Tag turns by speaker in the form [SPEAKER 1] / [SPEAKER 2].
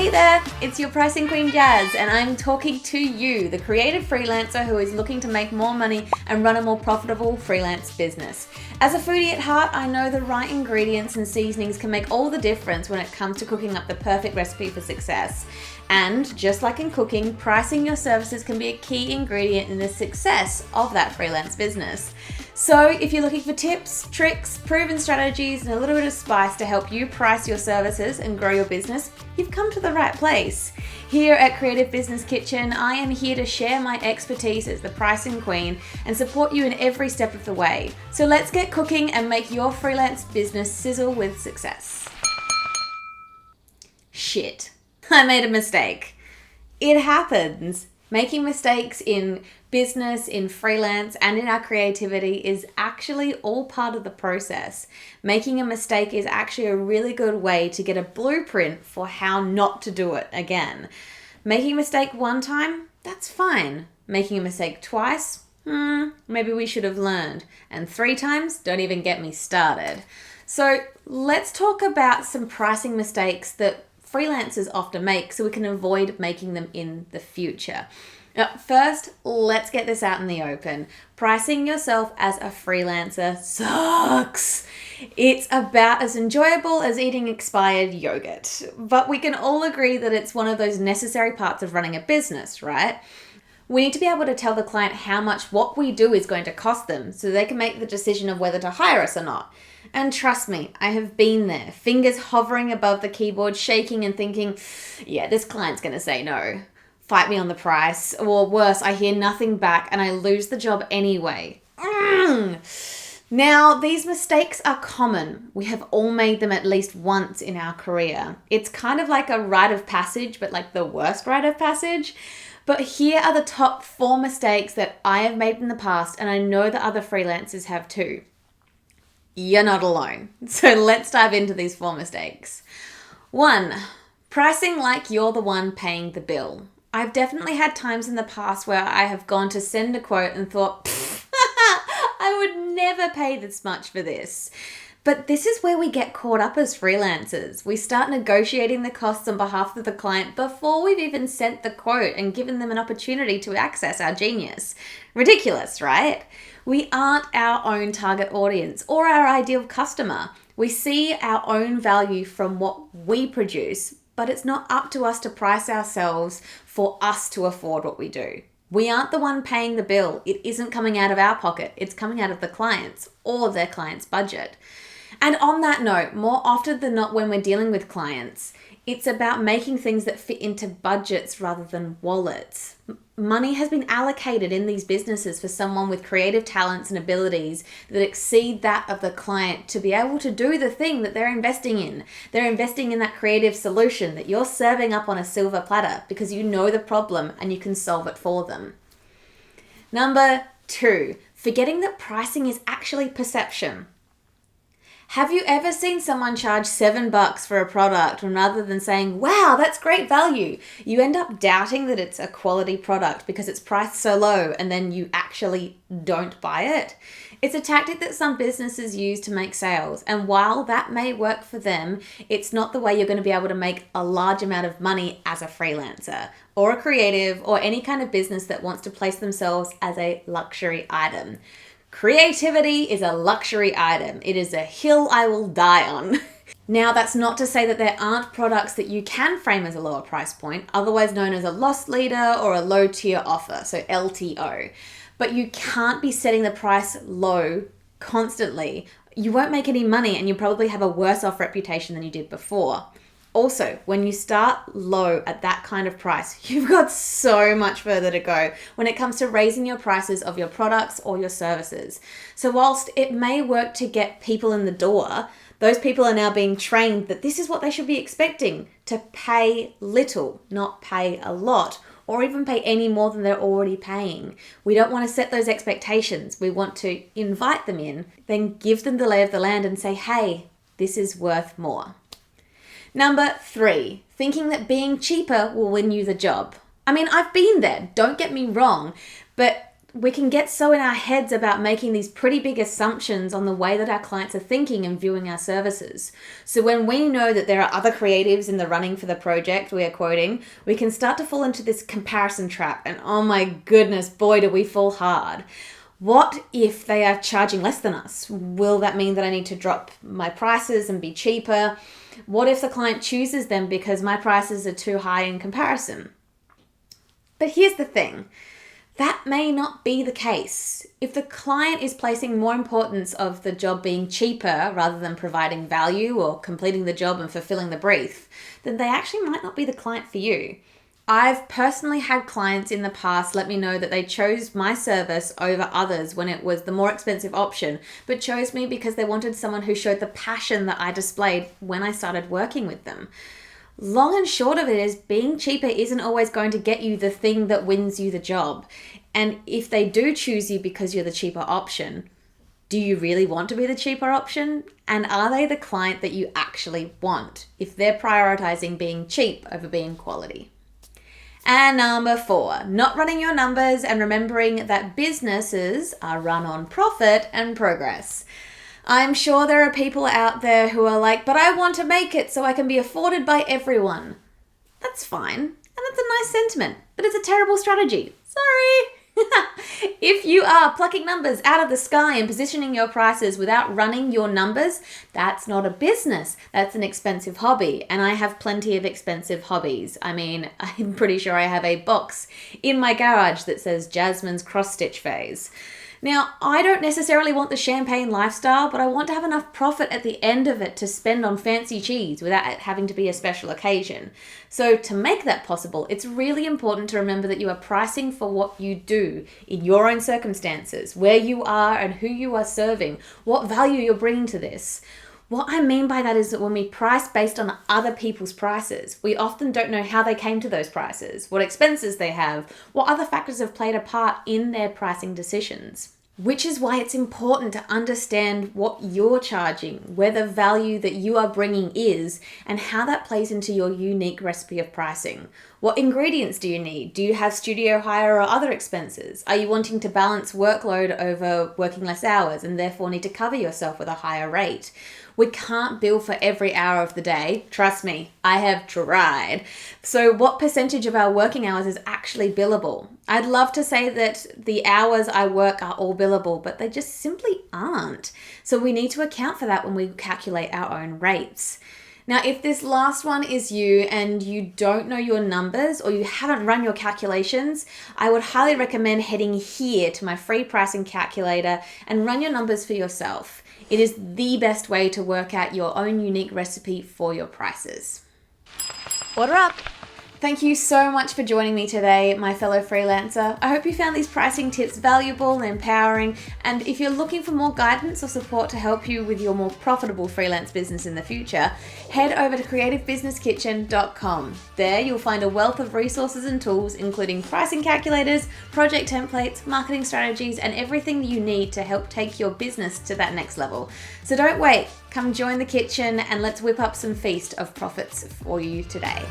[SPEAKER 1] Hey there, it's your pricing queen Jazz, and I'm talking to you, the creative freelancer who is looking to make more money and run a more profitable freelance business. As a foodie at heart, I know the right ingredients and seasonings can make all the difference when it comes to cooking up the perfect recipe for success. And just like in cooking, pricing your services can be a key ingredient in the success of that freelance business. So if you're looking for tips, tricks, proven strategies, and a little bit of spice to help you price your services and grow your business, you've come to the right place. Here at Creative Business Kitchen, I am here to share my expertise as the pricing queen and support you in every step of the way. So let's get cooking and make your freelance business sizzle with success. Shit. I made a mistake. It happens. Making mistakes in business, in freelance, and in our creativity is actually all part of the process. Making a mistake is actually a really good way to get a blueprint for how not to do it again. Making a mistake one time, that's fine. Making a mistake twice, maybe we should have learned. And 3 times, don't even get me started. So let's talk about some pricing mistakes that freelancers often make so we can avoid making them in the future. Now, first, let's get this out in the open. Pricing yourself as a freelancer sucks. It's about as enjoyable as eating expired yogurt. But we can all agree that it's one of those necessary parts of running a business, right? We need to be able to tell the client how much what we do is going to cost them so they can make the decision of whether to hire us or not. And trust me, I have been there, fingers hovering above the keyboard, shaking and thinking, yeah, this client's going to say no. Fight me on the price. Or worse, I hear nothing back and I lose the job anyway. Now, these mistakes are common. We have all made them at least once in our career. It's kind of like a rite of passage, but like the worst rite of passage. But here are the top 4 mistakes that I have made in the past, and I know that other freelancers have too. You're not alone. So let's dive into these 4 mistakes. 1, pricing like you're the one paying the bill. I've definitely had times in the past where I have gone to send a quote and thought, I would never pay this much for this. But this is where we get caught up as freelancers. We start negotiating the costs on behalf of the client before we've even sent the quote and given them an opportunity to access our genius. Ridiculous, right? We aren't our own target audience or our ideal customer. We see our own value from what we produce, but it's not up to us to price ourselves for us to afford what we do. We aren't the one paying the bill. It isn't coming out of our pocket. It's coming out of the client's or their client's budget. And on that note, more often than not when we're dealing with clients, it's about making things that fit into budgets rather than wallets. Money has been allocated in these businesses for someone with creative talents and abilities that exceed that of the client to be able to do the thing that they're investing in. They're investing in that creative solution that you're serving up on a silver platter because you know the problem and you can solve it for them. Number 2, forgetting that pricing is actually perception. Have you ever seen someone charge $7 for a product and rather than saying, wow, that's great value, you end up doubting that it's a quality product because it's priced so low and then you actually don't buy it? It's a tactic that some businesses use to make sales, and while that may work for them, it's not the way you're going to be able to make a large amount of money as a freelancer or a creative or any kind of business that wants to place themselves as a luxury item. Creativity is a luxury item. It is a hill I will die on. Now, that's not to say that there aren't products that you can frame as a lower price point, otherwise known as a loss leader or a low tier offer, so LTO. But you can't be setting the price low constantly. You won't make any money and you'll probably have a worse off reputation than you did before. Also, when you start low at that kind of price, you've got so much further to go when it comes to raising your prices of your products or your services. So whilst it may work to get people in the door, those people are now being trained that this is what they should be expecting, to pay little, not pay a lot, or even pay any more than they're already paying. We don't want to set those expectations. We want to invite them in, then give them the lay of the land and say, hey, this is worth more. Number 3, thinking that being cheaper will win you the job. I mean, I've been there, don't get me wrong, but we can get so in our heads about making these pretty big assumptions on the way that our clients are thinking and viewing our services. So when we know that there are other creatives in the running for the project we are quoting, we can start to fall into this comparison trap. And oh my goodness, boy, do we fall hard. What if they are charging less than us? Will that mean that I need to drop my prices and be cheaper? What if the client chooses them because my prices are too high in comparison? But here's the thing. That may not be the case. If the client is placing more importance of the job being cheaper rather than providing value or completing the job and fulfilling the brief, then they actually might not be the client for you. I've personally had clients in the past let me know that they chose my service over others when it was the more expensive option, but chose me because they wanted someone who showed the passion that I displayed when I started working with them. Long and short of it is being cheaper isn't always going to get you the thing that wins you the job. And if they do choose you because you're the cheaper option, do you really want to be the cheaper option? And are they the client that you actually want if they're prioritizing being cheap over being quality? And number 4, not running your numbers and remembering that businesses are run on profit and progress. I'm sure there are people out there who are like, but I want to make it so I can be afforded by everyone. That's fine. And that's a nice sentiment, but it's a terrible strategy. Sorry. If you are plucking numbers out of the sky and positioning your prices without running your numbers, that's not a business. That's an expensive hobby. And I have plenty of expensive hobbies. I mean, I'm pretty sure I have a box in my garage that says Jasmine's cross-stitch phase. Now, I don't necessarily want the champagne lifestyle, but I want to have enough profit at the end of it to spend on fancy cheese without it having to be a special occasion. So to make that possible, it's really important to remember that you are pricing for what you do in your own circumstances, where you are and who you are serving, what value you're bringing to this. What I mean by that is that when we price based on other people's prices, we often don't know how they came to those prices, what expenses they have, what other factors have played a part in their pricing decisions. Which is why it's important to understand what you're charging, where the value that you are bringing is, and how that plays into your unique recipe of pricing. What ingredients do you need? Do you have studio hire or other expenses? Are you wanting to balance workload over working less hours and therefore need to cover yourself with a higher rate? We can't bill for every hour of the day. Trust me, I have tried. So what percentage of our working hours is actually billable? I'd love to say that the hours I work are all billable, but they just simply aren't. So we need to account for that when we calculate our own rates. Now, if this last one is you and you don't know your numbers or you haven't run your calculations, I would highly recommend heading here to my free pricing calculator and run your numbers for yourself. It is the best way to work out your own unique recipe for your prices. Order up! Thank you so much for joining me today, my fellow freelancer. I hope you found these pricing tips valuable and empowering. And if you're looking for more guidance or support to help you with your more profitable freelance business in the future, head over to creativebusinesskitchen.com. There you'll find a wealth of resources and tools, including pricing calculators, project templates, marketing strategies, and everything you need to help take your business to that next level. So don't wait, come join the kitchen and let's whip up some feast of profits for you today.